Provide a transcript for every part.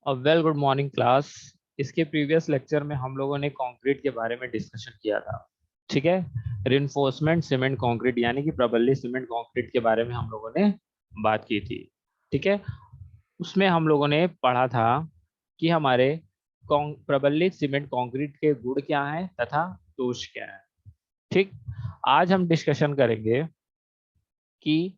Well good morning class. इसके previous lecture में हम लोगों ने कंक्रीट के बारे में डिस्कशन किया था। ठीक है, रिइंफोर्समेंट सीमेंट कंक्रीट यानी कि प्रबलित सीमेंट कंक्रीट के बारे में हम लोगों ने बात की थी। ठीक है, उसमें हम लोगों ने पढ़ा था कि हमारे प्रबलित सीमेंट कंक्रीट के गुण क्या हैं तथा दोष क्या हैं। ठीक, आज हम डिस्कशन करेंगे कि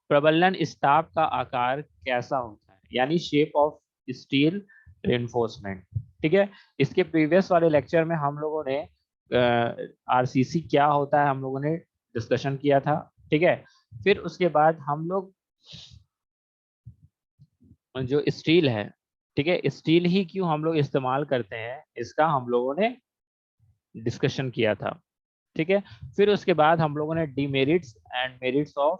प्रबलन स्टाफ का आकार कैसा होता है, यानी शेप ऑफ स्टील रेनफोर्समेंट। ठीक है, इसके प्रीवियस वाले लेक्चर में हम लोगों ने आरसीसी क्या होता है हम लोगों ने डिस्कशन किया था। ठीक है, फिर उसके बाद हम लोग जो स्टील है, ठीक है, स्टील ही क्यों हम लोग इस्तेमाल करते हैं इसका हम लोगों ने डिस्कशन किया था। ठीक है, फिर उसके बाद हम लोगों ने demerits and merits of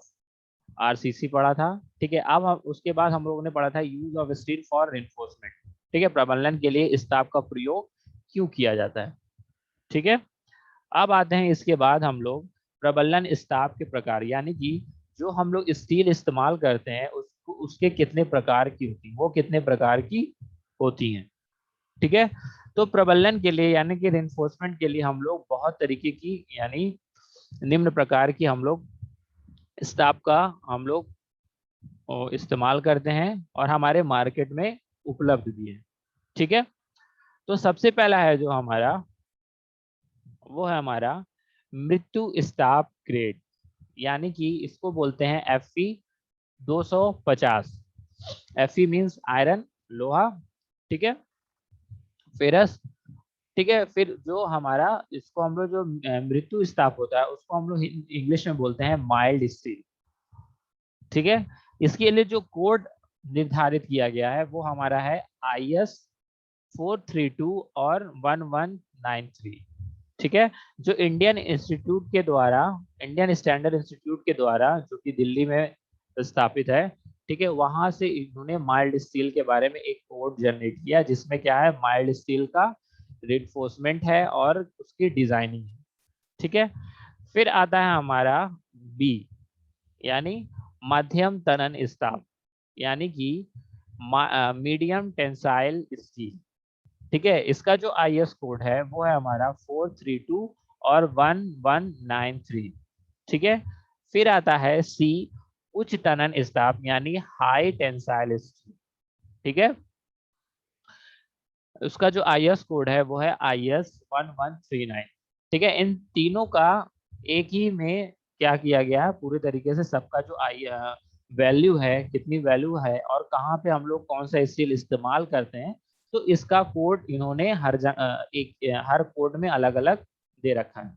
RCC पढ़ा था। ठीक है, अब हम उसके बाद हम लोगों ने पढ़ा था use of steel for reinforcement. ठीक है, प्रबंधन के लिए स्टाफ का प्रयोग क्यों किया जाता है। ठीक है, अब आते हैं इसके बाद हम लोग प्रबंधन स्टाफ के प्रकार, यानी कि जो हम लोग स्टील इस्तेमाल करते हैं उसको उसके कितने प्रकार की होती है, वो कितने प्रकार की होती हैं। ठीक है, तो प्रबंधन के लिए यानी कि रेनफोर्समेंट के लिए हम लोग बहुत तरीके की यानी निम्न प्रकार की हम लोग स्टाफ का हम लोग इस्तेमाल करते हैं और हमारे मार्केट में उपलब्ध भी है। ठीक है, तो सबसे पहला है जो हमारा, वो है हमारा मृत्यु स्टाफ ग्रेड, यानी कि इसको बोलते हैं एफई 250। एफई मींस आयरन, लोहा। ठीक है, फेरस। ठीक है, फिर जो हमारा इसको हम लोग जो मृत्यु स्टाफ होता है उसको हम लोग इंग्लिश में बोलते हैं माइल्ड स्टील। ठीक है, इसके लिए जो कोड निर्धारित किया गया है वो हमारा है IS 432 और 1193। ठीक है, जो इंडियन इंस्टीट्यूट के द्वारा, इंडियन स्टैंडर्ड इंस्टीट्यूट के द्वारा जो कि दिल्ली में स्थापित है। ठीक है, वहां से इन्होंने माइल्ड स्टील के बारे में एक कोड जनरेट किया जिसमें क्या है, माइल्ड स्टील का रिइंफोर्समेंट है और उसकी डिजाइनिंग है। ठीक है, फिर आता है हमारा बी, यानी मध्यम तनन स्टाफ, यानी कि मीडियम टेंसाइल स्टील। ठीक है, इसका जो IS कोड है वो है हमारा 432 और 1193। ठीक है, फिर आता है सी, उच्च तनन स्टाफ यानी हाई टेंसाइल स्टील। ठीक है, उसका जो IS कोड है वो है IS 1139। ठीक है, इन तीनों का एक ही में क्या किया गया है, पूरे तरीके से सबका जो आई वैल्यू है, कितनी वैल्यू है और कहाँ पे हम लोग कौन सा स्टील इस्तेमाल करते हैं, तो इसका कोड इन्होंने हर कोड में अलग अलग दे रखा है।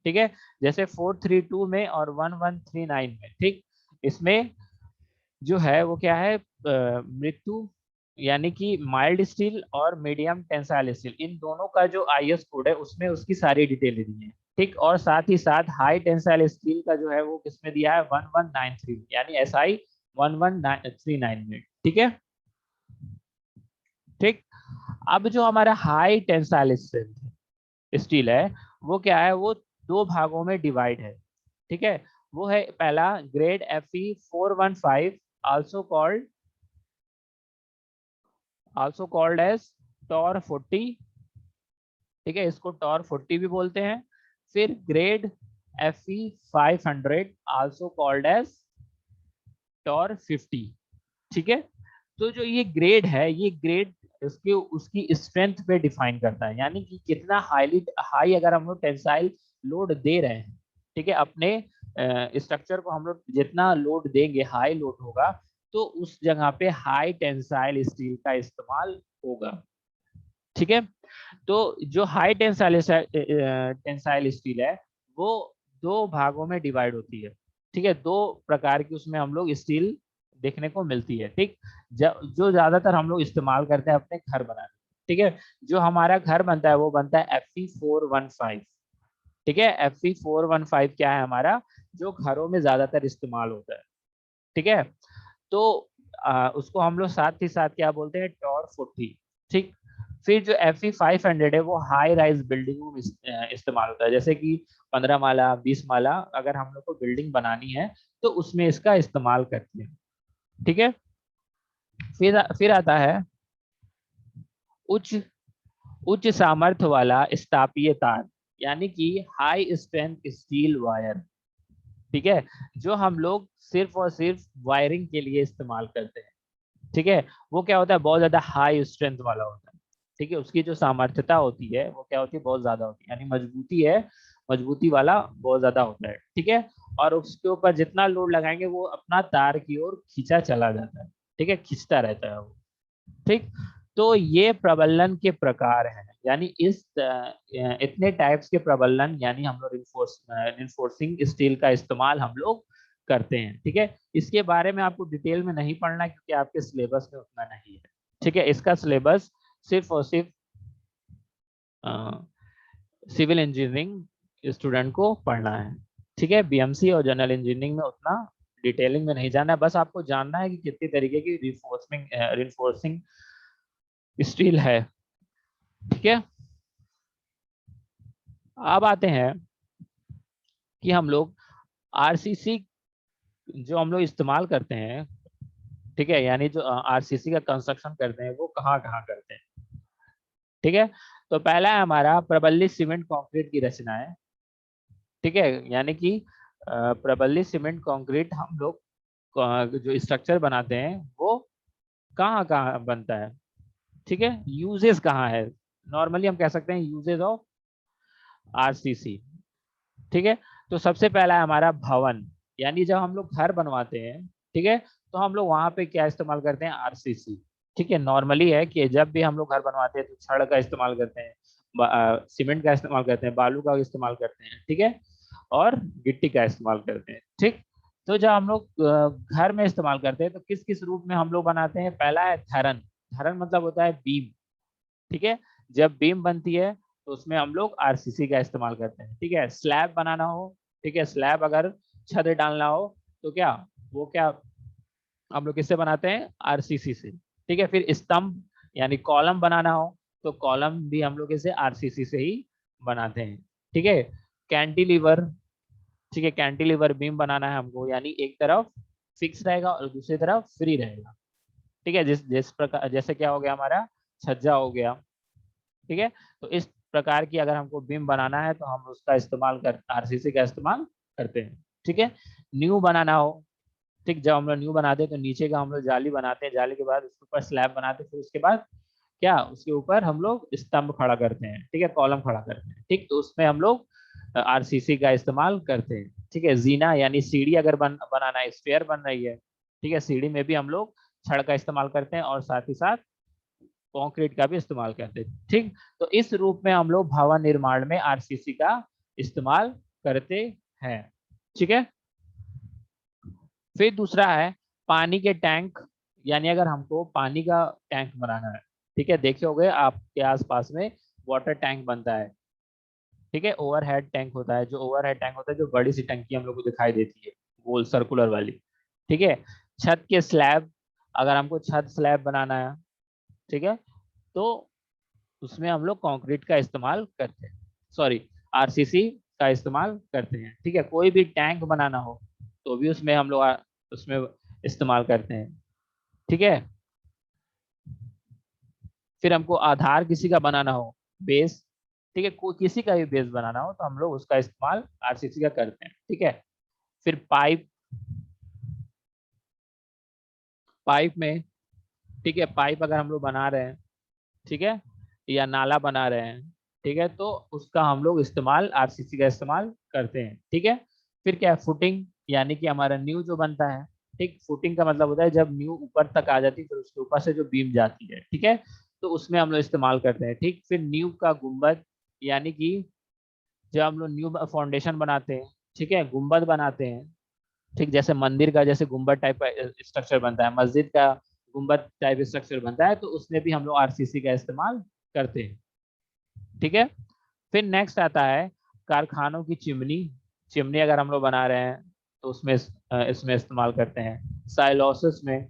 ठीक है, जैसे 432 में और 1139 में, ठीक, इसमें जो है वो क्या है, मृत्यु यानी कि माइल्ड स्टील और मीडियम टेंसाइल स्टील, इन दोनों का जो IS कोड है उसमें उसकी सारी डिटेल दी है। ठीक, और साथ ही साथ हाई टेंसाइल स्टील का जो है वो किसमें दिया है, 1193 यानी SI 1139 में। ठीक है, ठीक, अब जो हमारा हाई टेंसाइल स्टील है वो क्या है, वो दो भागों में डिवाइड है। ठीक है, वो है पहला grade Fe 415, also called as Tor 40। ठीक है, इसको टॉर 40 भी बोलते हैं। फिर grade Fe 500, also called as Tor 50। ठीक है, तो जो ये ग्रेड है, ये ग्रेड इसके उसकी स्ट्रेंथ पे डिफाइन करता है, यानी कि कितना हाई अगर हम लोग टेंसाइल लोड दे रहे हैं। ठीक है, अपने स्ट्रक्चर को हम लोग जितना लोड देंगे, हाई लोड होगा, तो उस जगह पे हाई टेंसाइल स्टील का इस्तेमाल होगा। ठीक है, तो जो हाई टेंसाइल स्टील है वो दो भागों में डिवाइड होती है। ठीक है, दो प्रकार की उसमें हम लोग स्टील देखने को मिलती है। ठीक, जो ज्यादातर हम लोग इस्तेमाल करते हैं अपने घर बनाने। ठीक है, जो हमारा घर बनता है वो बनता है Fe 415। ठीक है, Fe 415 क्या है हमारा, जो घरों में ज्यादातर इस्तेमाल होता है। ठीक है, तो उसको हम लोग साथ ही साथ क्या बोलते हैं, टॉर 40। ठीक, फिर जो Fe 500 है वो हाई राइज बिल्डिंगों में इस्तेमाल होता है, जैसे कि 15 माला 20 माला अगर हम लोग को बिल्डिंग बनानी है तो उसमें इसका इस्तेमाल करते हैं। ठीक है, फिर आता है उच्च उच्च सामर्थ्य वाला स्तापीय तार, यानी कि हाई स्ट्रेंथ स्टील वायर। ठीक है, जो हम लोग सिर्फ और सिर्फ वायरिंग के लिए इस्तेमाल करते हैं। ठीक है, वो क्या होता है, बहुत ज्यादा हाई स्ट्रेंथ वाला होता है। ठीक है, उसकी जो सामर्थ्यता होती है वो क्या होती है, बहुत ज्यादा होती है, यानी मजबूती है, मजबूती वाला बहुत ज्यादा होता है। ठीक है, और उसके ऊपर जितना लोड लगाएंगे वो अपना तार की ओर खींचा चला जाता है। ठीक है, खींचता रहता है वो। ठीक, तो ये प्रबलन के प्रकार हैं, यानी इस इतने टाइप्स के प्रबलन, यानी हम लोग रिंफोर्सिंग स्टील का इस्तेमाल हम लोग करते हैं। ठीक है, इसके बारे में आपको डिटेल में नहीं पढ़ना क्योंकि आपके सिलेबस में उतना नहीं है। ठीक है, इसका सिलेबस सिर्फ और सिर्फ सिविल इंजीनियरिंग स्टूडेंट को पढ़ना है। ठीक है, बीएमसी और जनरल इंजीनियरिंग में उतना डिटेलिंग में नहीं जाना है, बस आपको जानना है कि कितनी तरीके की रिफोर्सिंग स्टील है। ठीक है, अब आते हैं कि हम लोग आरसीसी जो हम लोग इस्तेमाल करते हैं। ठीक है, यानी जो आरसीसी का कंस्ट्रक्शन करते हैं वो कहाँ कहाँ करते हैं। ठीक है, तो पहला है हमारा प्रबलित सीमेंट कंक्रीट की रचनाएं। ठीक है, यानी कि प्रबलित सीमेंट कंक्रीट हम लोग जो स्ट्रक्चर बनाते हैं वो कहाँ कहाँ बनता है। ठीक है, यूजेस कहाँ है, नॉर्मली हम कह सकते हैं यूजेस ऑफ आरसीसी। ठीक है, तो सबसे पहला है हमारा भवन, यानी जब हम लोग घर बनवाते हैं, ठीक है, तो हम लोग वहां पे क्या इस्तेमाल करते हैं, आरसीसी। ठीक है, नॉर्मली है कि जब भी हम लोग घर बनवाते हैं तो छड़ का इस्तेमाल करते हैं, सीमेंट का इस्तेमाल करते हैं, बालू का इस्तेमाल करते हैं। ठीक है, और गिट्टी का इस्तेमाल करते हैं। ठीक, तो जब हम लोग घर में इस्तेमाल करते हैं तो किस किस रूप में हम लोग बनाते हैं, पहला है धरन। धरन मतलब होता है बीम। ठीक है, जब बीम बनती है तो उसमें हम लोग आरसीसी का इस्तेमाल करते हैं। ठीक है, स्लैब बनाना हो, ठीक है, स्लैब अगर छत डालना हो तो क्या, वो क्या हम लोग किससे बनाते हैं, आरसीसी से। ठीक है, फिर स्तंभ यानी कॉलम बनाना हो तो कॉलम भी हम लोग इसे आरसीसी से ही बनाते हैं। ठीक है, कैंटिलीवर, ठीक है, कैंटिलीवर बीम बनाना है हमको, यानी एक तरफ फिक्स रहेगा और दूसरी तरफ फ्री रहेगा। ठीक है, जिस जिस प्रकार जैसे क्या हो गया हमारा, छज्जा हो गया। ठीक है, तो इस प्रकार की अगर हमको बीम बनाना है तो हम उसका इस्तेमाल कर आरसीसी का इस्तेमाल करते हैं। ठीक है, न्यू बनाना हो, ठीक, जब हम लोग न्यू बनाते हैं तो नीचे का हम लोग जाली बनाते हैं, जाली के बाद उसके ऊपर स्लैब बनाते हैं, फिर उसके बाद क्या उसके ऊपर हम लोग स्तंभ खड़ा करते हैं। ठीक है, कॉलम खड़ा करते हैं। ठीक, तो उसमें हम लोग आरसीसी का इस्तेमाल करते हैं। ठीक है, जीना यानी सीढ़ी अगर बनाना है, स्टेयर बन रही है, ठीक है, सीढ़ी में भी हम लोग छड़ का इस्तेमाल करते हैं और साथ ही साथ कंक्रीट का भी इस्तेमाल करते हैं। ठीक, तो इस रूप में हम लोग भवन निर्माण में आरसीसी का इस्तेमाल करते हैं। ठीक है, फिर दूसरा है पानी के टैंक, यानी अगर हमको पानी का टैंक बनाना है। ठीक है, देखे होंगे आपके आसपास में वाटर टैंक बनता है। ठीक है, ओवरहेड टैंक होता है, जो ओवरहेड टैंक होता है जो बड़ी सी टंकी हम लोग को दिखाई देती है, गोल सर्कुलर वाली। ठीक है, छत के स्लैब, अगर हमको छत स्लैब बनाना है, ठीक है, तो उसमें हम लोग कंक्रीट का इस्तेमाल करते हैं, सॉरी, आरसीसी का इस्तेमाल करते हैं। ठीक है, कोई भी टैंक बनाना हो तो भी उसमें हम लोग उसमें इस्तेमाल करते हैं। ठीक है, फिर हमको आधार किसी का बनाना हो, बेस, ठीक है, किसी का भी बेस बनाना हो तो हम लोग उसका इस्तेमाल आरसीसी का करते हैं। ठीक है, फिर पाइप, पाइप में, ठीक है, पाइप अगर हम लोग बना रहे हैं, ठीक है, या नाला बना रहे हैं, ठीक है, तो उसका हम लोग इस्तेमाल आरसीसी का इस्तेमाल करते हैं। ठीक है, फिर क्या है, फुटिंग, यानी कि हमारा न्यू जो बनता है। ठीक, फुटिंग का मतलब होता है जब न्यू ऊपर तक आ जाती है फिर उसके ऊपर से जो बीम जाती है। ठीक है, तो उसमें हम लोग इस्तेमाल करते हैं। ठीक, फिर न्यू का गुंबद, यानी कि जब हम लोग न्यू फाउंडेशन बनाते हैं, ठीक है, गुंबद बनाते हैं, ठीक, जैसे मंदिर का जैसे गुंबद टाइप का स्ट्रक्चर बनता है, मस्जिद का गुंबद टाइप स्ट्रक्चर बनता है, तो उसमें भी हम लोग आरसीसी का इस्तेमाल करते हैं। ठीक है, फिर नेक्स्ट आता है कारखानों की चिमनी। चिमनी अगर हम लोग बना रहे हैं तो उसमें इसमें इस्तेमाल करते हैं। साइलोसिस में,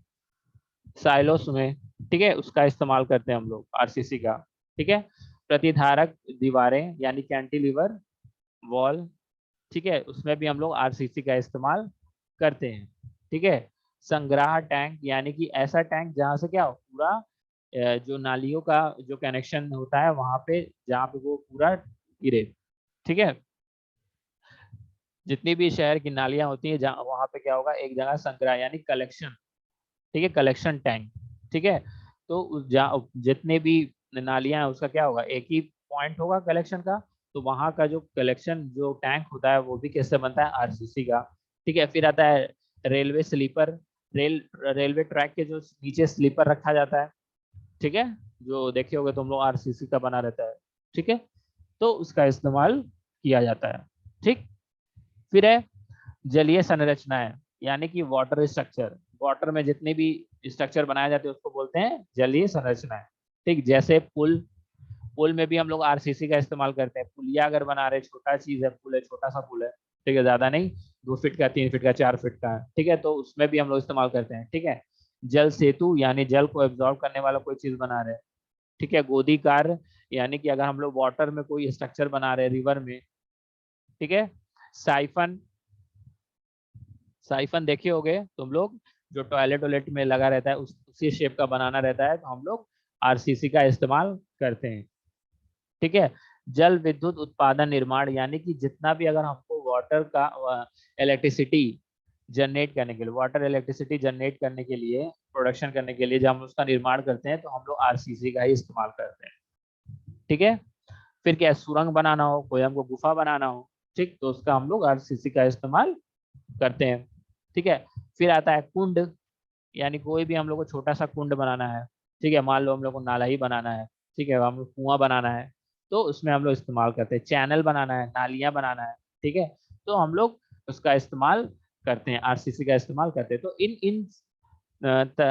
साइलोस में, ठीक है, उसका इस्तेमाल करते हैं हम लोग आरसीसी का। ठीक है, प्रतिधारक दीवारें यानी कैंटिलीवर वॉल, ठीक है, उसमें भी हम लोग आरसीसी का इस्तेमाल करते हैं। ठीक है, संग्रह टैंक, यानी कि ऐसा टैंक जहाँ से क्या हो, पूरा जो नालियों का जो कनेक्शन होता है वहां पे, जहाँ पे वो पूरा गिरे। ठीक है, जितनी भी शहर की नालियां होती है जहाँ, वहां पे क्या होगा, एक जगह संग्रह यानी कलेक्शन, ठीक है, कलेक्शन टैंक। ठीक है, तो जितने भी नालियां हैं उसका क्या होगा, एक ही पॉइंट होगा कलेक्शन का। तो वहां का जो कलेक्शन जो टैंक होता है वो भी किससे बनता है, आरसीसी का। ठीक है, फिर आता है रेलवे स्लीपर। रेलवे ट्रैक के जो नीचे स्लीपर रखा जाता है, ठीक है, जो देखे होगे तुम लोग, आरसीसी का बना रहता है। ठीक है, तो उसका इस्तेमाल किया जाता है। ठीक, फिर है जलीय संरचनाएं, यानी कि वाटर स्ट्रक्चर। वाटर में जितने भी स्ट्रक्चर बनाए जाते हैं उसको बोलते हैं जलीय संरचनाएं। ठीक, जैसे पुल, पुल में भी हम लोग आरसीसी का इस्तेमाल करते हैं। पुलिया अगर बना रहे, छोटा चीज है, पुल है, छोटा सा पुल है, ठीक है, ज्यादा नहीं, 2 फीट का, 3 फीट का, 4 फीट का, ठीक है, तो उसमें भी हम लोग इस्तेमाल करते हैं। ठीक है, जल सेतु, यानी जल को एब्जॉर्ब करने वाला कोई चीज बना रहे हैं। ठीक है, गोदी कार, यानी कि अगर हम लोग वाटर में कोई स्ट्रक्चर बना रहे हैं, रिवर में। ठीक है, साइफन, साइफन देखे होगे तुम लोग, जो टॉयलेट वॉयलेट में लगा रहता है, उसी शेप का बनाना रहता है, तो हम लोग आरसीसी का इस्तेमाल करते हैं। ठीक है, जल विद्युत उत्पादन निर्माण, यानी कि जितना भी अगर हमको वाटर का इलेक्ट्रिसिटी जनरेट करने के लिए, वाटर इलेक्ट्रिसिटी जनरेट करने के लिए, प्रोडक्शन करने के लिए जब हम उसका निर्माण करते हैं तो हम लोग आरसीसी का ही इस्तेमाल करते हैं। ठीक है, फिर क्या, सुरंग बनाना हो, कोई हमको गुफा बनाना हो, ठीक, तो उसका हम लोग आरसीसी का इस्तेमाल करते हैं। ठीक है, फिर आता है कुंड, यानी कोई भी हम लोग को छोटा सा कुंड बनाना है। ठीक है, मान लो हम लोग को नाला ही बनाना है, ठीक है, हम लोग कुआं बनाना है, तो उसमें हम लोग इस्तेमाल करते हैं। चैनल बनाना है, नालियां बनाना है, ठीक है, तो हम लोग उसका इस्तेमाल करते हैं, आरसीसी का इस्तेमाल करते हैं। तो इन इन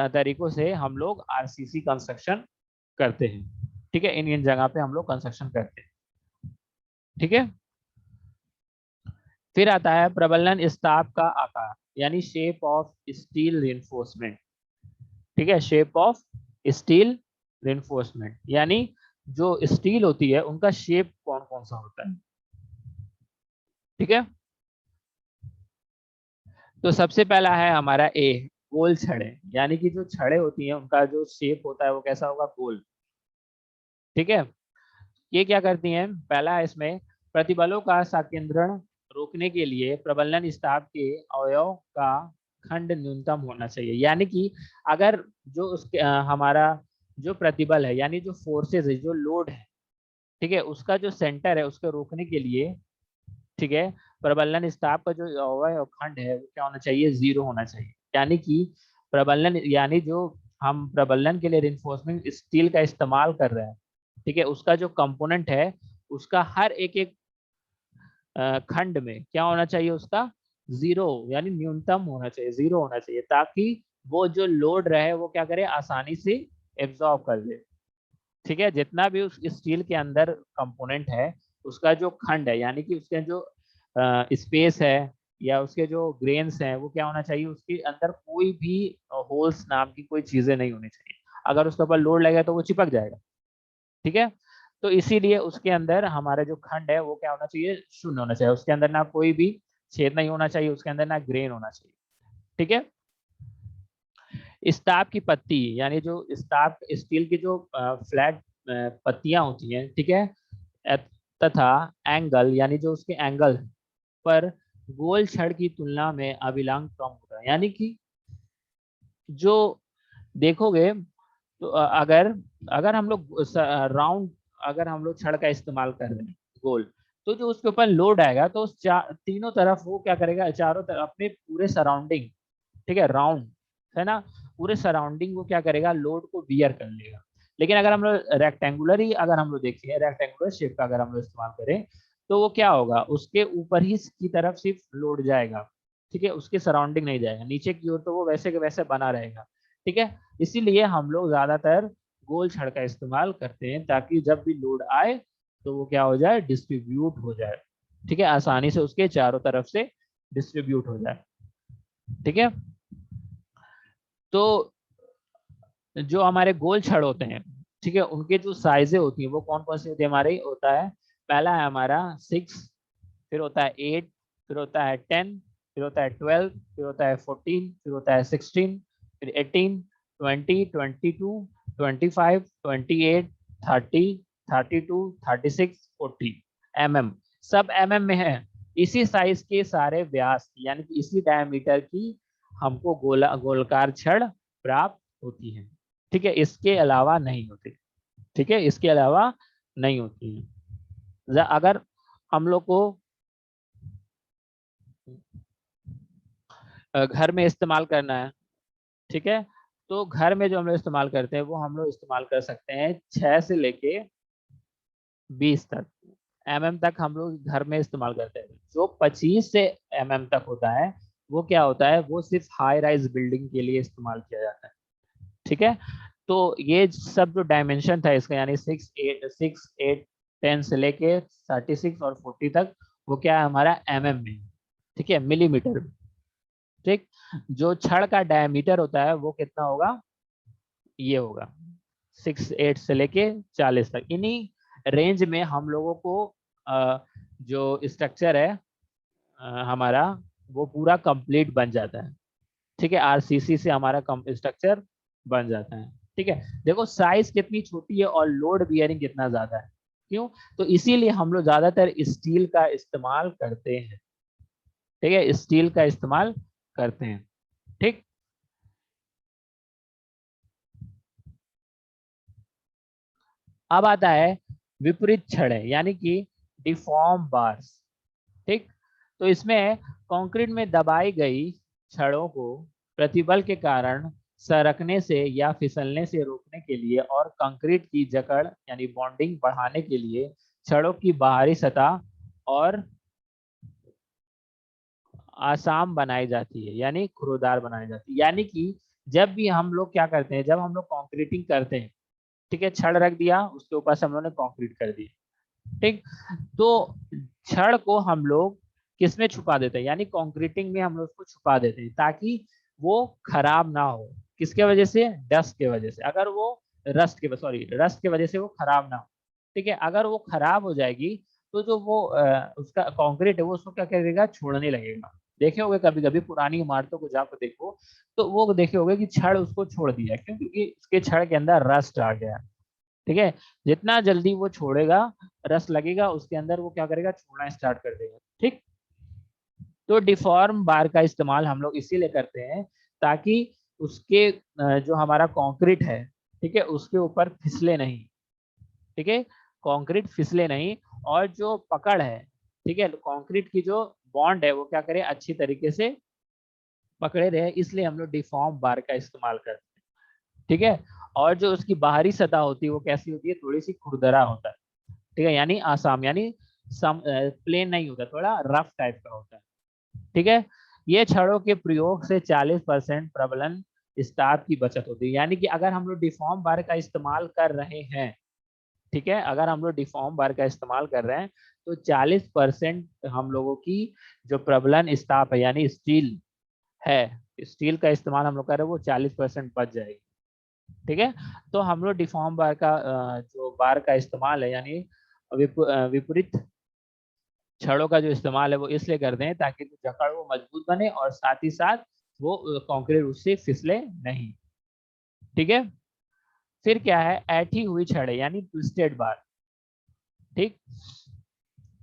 तरीकों से हम लोग आरसीसी कंस्ट्रक्शन करते हैं। ठीक है, इन इन जगह पे हम लोग कंस्ट्रक्शन करते हैं। ठीक है, फिर आता है प्रबलन स्टाफ का आकार, यानी शेप ऑफ स्टील रिइंफोर्समेंट। ठीक है, शेप ऑफ स्टील रिइंफोर्समेंट, यानी जो स्टील होती है उनका शेप कौन कौन सा होता है। ठीक है, तो सबसे पहला है हमारा ए, गोल छड़े, यानी कि जो छड़े होती हैं उनका जो शेप होता है वो कैसा होगा, गोल। ठीक है, ये क्या करती हैं, पहला है इसमें प्रतिबलों का संकेंद्रण रोकने के लिए प्रबलन स्टाफ के अवयव का खंड न्यूनतम होना चाहिए। यानी कि अगर जो उसके हमारा जो प्रतिबल है, यानी जो फोर्सेस है, जो लोड है, ठीक है, उसका जो सेंटर है उसको रोकने के लिए, ठीक है, प्रबलन स्टाफ का जो अवयव खंड है वो क्या होना चाहिए, 0 होना चाहिए। यानी कि प्रबलन, यानी जो हम प्रबलन के लिए रिइंफोर्समेंट स्टील का इस्तेमाल कर रहे हैं, ठीक है, उसका जो कंपोनेंट है उसका हर एक एक खंड में क्या होना चाहिए, उसका 0, यानी न्यूनतम होना चाहिए, 0 होना चाहिए, ताकि वो जो लोड रहे वो क्या करे, आसानी से एब्जॉर्ब कर ले। ठीक है, जितना भी उस स्टील के अंदर कंपोनेंट है उसका जो खंड है, यानी कि उसके जो स्पेस है या उसके जो ग्रेन्स हैं, वो क्या होना चाहिए, उसके अंदर कोई भी होल्स नाम की कोई चीजें नहीं होनी चाहिए। अगर उसके ऊपर लोड लगेगा तो वो चिपक जाएगा। ठीक है, तो इसीलिए उसके अंदर हमारा जो खंड है वो क्या होना चाहिए, शून्य होना चाहिए, उसके अंदर ना कोई भी छेद नहीं होना चाहिए, उसके अंदर ना ग्रेन होना चाहिए। ठीक है, स्टाफ की पत्ती, यानी जो स्टाफ स्टील की जो फ्लैट पत्तियां होती हैं, ठीक है, तथा एंगल, यानी जो उसके एंगल पर गोल छड़ की तुलना में अभिलंब कम होता है। यानी कि जो देखोगे तो अगर अगर हम लोग राउंड, अगर हम लोग छड़ का इस्तेमाल कर रहे हैं गोल, तो जो उसके ऊपर लोड आएगा तो उस तीनों तरफ वो क्या करेगा, चारों तरफ अपने पूरे सराउंडिंग, ठीक है, राउंड है ना, पूरे सराउंडिंग वो क्या करेगा, लोड को बियर कर लेगा। लेकिन अगर हम लोग रेक्टेंगुलर ही, अगर हम लोग देखिए रेक्टेंगुलर शेप का अगर हम लोग इस्तेमाल करें, तो वो क्या होगा, उसके ऊपर ही की तरफ सिर्फ लोड जाएगा। ठीक है, उसके सराउंडिंग नहीं जाएगा नीचे की ओर, तो वो वैसे के वैसे बना रहेगा। ठीक है, इसीलिए हम लोग ज्यादातर गोल छड़ का इस्तेमाल करते हैं, ताकि जब भी लोड आए तो वो क्या हो जाए, डिस्ट्रीब्यूट हो जाए। ठीक है, आसानी से उसके चारों तरफ से डिस्ट्रीब्यूट हो जाए। ठीक है, तो जो हमारे गोल छड़ होते हैं, ठीक है, उनके जो साइजें होती हैं वो कौन कौन सी होती है, हमारे होता है, पहला है हमारा 6, फिर होता है 8, फिर होता है 10, फिर होता है 12, फिर होता है 14, फिर होता है 16, फिर 18, 20, 22, 25, 28, 30, 32, 36, 40 mm, सब mm में है। इसी साइज के सारे व्यास यानी कि इसी डायमीटर की हमको गोलकार छड़ प्राप्त होती है। ठीक है, इसके अलावा नहीं होती। ठीक है, इसके अलावा नहीं होती है। अगर हम लोग को घर में इस्तेमाल करना है, ठीक है, तो घर में जो हम लोग इस्तेमाल करते हैं वो हम लोग इस्तेमाल कर सकते हैं 6 से लेके 20 तक mm तक हम लोग घर में इस्तेमाल करते हैं। जो 25 से mm तक होता है वो क्या होता है, वो सिर्फ हाई राइज बिल्डिंग के लिए इस्तेमाल किया जाता है। ठीक है, तो ये सब जो डायमेंशन था इसका यानी 6, 8, 6, 8, 10 से लेके 36 और 40 तक, वो क्या है हमारा mm में, ठीक है, मिलीमीटर में। ठीक, जो छड़ का डायमीटर होता है वो कितना होगा, ये होगा 6, 8 से लेके 40 तक। इन्हीं रेंज में हम लोगों को जो स्ट्रक्चर है हमारा वो पूरा कंप्लीट बन जाता है। ठीक है, आरसीसी से हमारा स्ट्रक्चर बन जाता है। ठीक है, देखो साइज कितनी छोटी है और लोड बियरिंग कितना ज्यादा है, क्यों, तो इसीलिए हम लोग ज्यादातर स्टील का इस्तेमाल करते हैं। ठीक है, स्टील का इस्तेमाल करते हैं। ठीक, अब आता है विपरीत छड़ें यानी कि डिफॉर्म बार्स। ठीक, तो इसमें कंक्रीट में दबाई गई छड़ों को प्रतिबल के कारण सरकने से या फिसलने से रोकने के लिए और कंक्रीट की जकड़ यानी बॉन्डिंग बढ़ाने के लिए छड़ों की बाहरी सतह और आसाम बनाई जाती है यानी खुरदार बनाई जाती है। यानी कि जब भी हम लोग क्या करते हैं, जब हम लोग कंक्रीटिंग करते हैं, ठीक है, छड़ रख दिया उसके ऊपर से हम लोगों ने कंक्रीट कर दिया। ठीक, तो छड़ को हम लोग किस में छुपा देते हैं, यानी कंक्रीटिंग में हम लोग उसको छुपा देते हैं ताकि वो खराब ना हो। किसके वजह से, डस्ट के वजह से, अगर वो रस्ट के वजह से वो खराब ना हो। ठीक है, अगर वो खराब हो जाएगी तो जो वो उसका कंक्रीट है वो उसको क्या करेगा, छोड़ने लगेगा। देखे होंगे कभी कभी पुरानी इमारतों को जाकर देखो तो वो देखे होंगे कि छड़ उसको छोड़ दिया है, क्यों, क्योंकि उसके छड़ के अंदर रस्ट आ गया। ठीक है, जितना जल्दी वो छोड़ेगा, रस लगेगा उसके अंदर, वो क्या करेगा, छोड़ना स्टार्ट कर देगा। ठीक, तो डिफॉर्म बार का इस्तेमाल हम लोग इसीलिए करते हैं ताकि उसके जो हमारा कंक्रीट है, ठीक है, उसके ऊपर फिसले नहीं। ठीक है, कंक्रीट फिसले नहीं, और जो पकड़ है, ठीक है, कंक्रीट की जो बॉन्ड है वो क्या करे, अच्छी तरीके से पकड़े रहे, इसलिए हम लोग डिफॉर्म बार का इस्तेमाल करते हैं। ठीक है, और जो उसकी बाहरी सतह होती है वो कैसी होती है, थोड़ी सी खुरदरा होता है। ठीक है, यानी आसाम यानी प्लेन नहीं होता, थोड़ा रफ टाइप का होता है। ठीक है, ये छड़ों के प्रयोग से 40% प्रबलन स्टाफ की बचत होती है। यानी कि अगर हम लोग डिफॉर्म बार का इस्तेमाल कर रहे हैं, ठीक है, अगर हम लोग डिफॉर्म बार का इस्तेमाल कर रहे हैं तो 40% हम लोगों की जो प्रबलन स्टाफ है यानी स्टील है, स्टील का इस्तेमाल हम लोग कर रहे हैं वो 40% बच जाएगी। ठीक है, तो हम लोग डिफॉर्म बार का जो बार का इस्तेमाल है यानी विपरीत छड़ों का जो इस्तेमाल है वो इसलिए करते हैं ताकि जो जकड़ वो मजबूत बने और साथ ही साथ वो कंक्रीट उससे फिसले नहीं। ठीक है, फिर क्या है, ऐठी हुई छड़े यानी ट्विस्टेड बार। ठीक,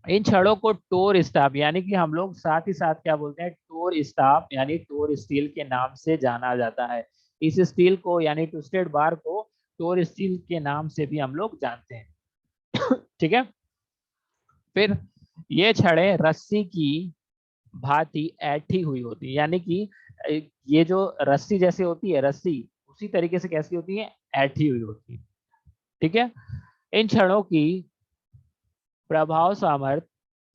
इन छड़ों को टोर स्टाफ यानी कि हम लोग साथ ही साथ क्या बोलते हैं, टोर स्टाफ यानी टोर स्टील के नाम से जाना जाता है। इस स्टील को यानी ट्विस्टेड बार को टोर स्टील के नाम से भी हम लोग जानते हैं। ठीक है, फिर ये छड़े रस्सी की भांति ऐठी हुई होती है, यानी कि ये जो रस्सी जैसे होती है, रस्सी उसी तरीके से कैसी होती है, ऐठी हुई होती है। ठीक है, इन छड़ों की प्रभाव सामर्थ्य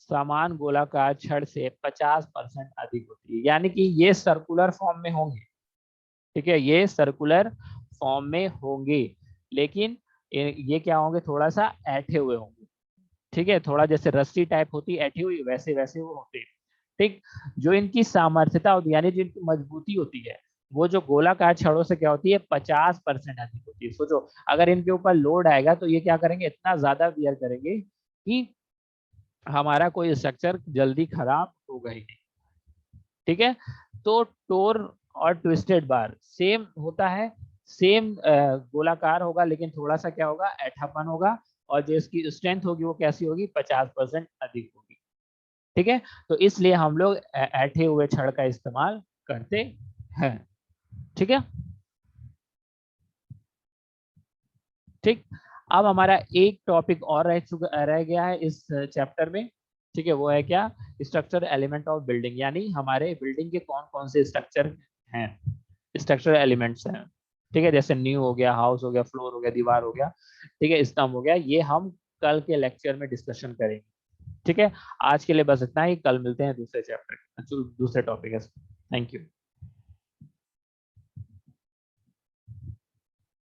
समान गोलाकार छड़ से 50% अधिक होती है, यानी कि ये सर्कुलर फॉर्म में होंगे। ठीक है, ये सर्कुलर फॉर्म में होंगे, लेकिन ये क्या होंगे, थोड़ा सा ऐठे हुए होंगे। ठीक है, थोड़ा जैसे रस्सी टाइप होती है ऐठी हुई, वैसे वैसे वो होते हैं। ठीक, जो इनकी सामर्थ्यता होती है यानी जो इनकी मजबूती होती है वो जो गोलाकार छड़ों से क्या होती है, 50% अधिक होती है। सोचो अगर इनके ऊपर लोड आएगा तो ये क्या करेंगे, इतना ज्यादा वियर करेंगे कि हमारा कोई स्ट्रक्चर जल्दी खराब होगा ही नहीं। ठीक है। तो टोर और ट्विस्टेड बार सेम होता है, सेम गोलाकार होगा, लेकिन थोड़ा सा क्या होगा, ऐठापन होगा, और जो इसकी स्ट्रेंथ होगी वो कैसी होगी, 50% अधिक होगी। ठीक है, तो इसलिए हम लोग ऐठे हुए छड़ का इस्तेमाल करते हैं। ठीक है, ठीक। अब हमारा एक टॉपिक और रह गया है इस चैप्टर में। ठीक है, वो है क्या, स्ट्रक्चर एलिमेंट ऑफ बिल्डिंग, यानी हमारे बिल्डिंग के कौन कौन से स्ट्रक्चर हैं, स्ट्रक्चरल एलिमेंट्स हैं। ठीक है, जैसे न्यू हो गया, हाउस हो गया, फ्लोर हो गया, दीवार हो गया, ठीक है, स्तंभ हो गया, ये हम कल के लेक्चर में डिस्कशन करेंगे। ठीक है, आज के लिए बस इतना ही, कल मिलते हैं दूसरे चैप्टर, दूसरे टॉपिक है। Thank you.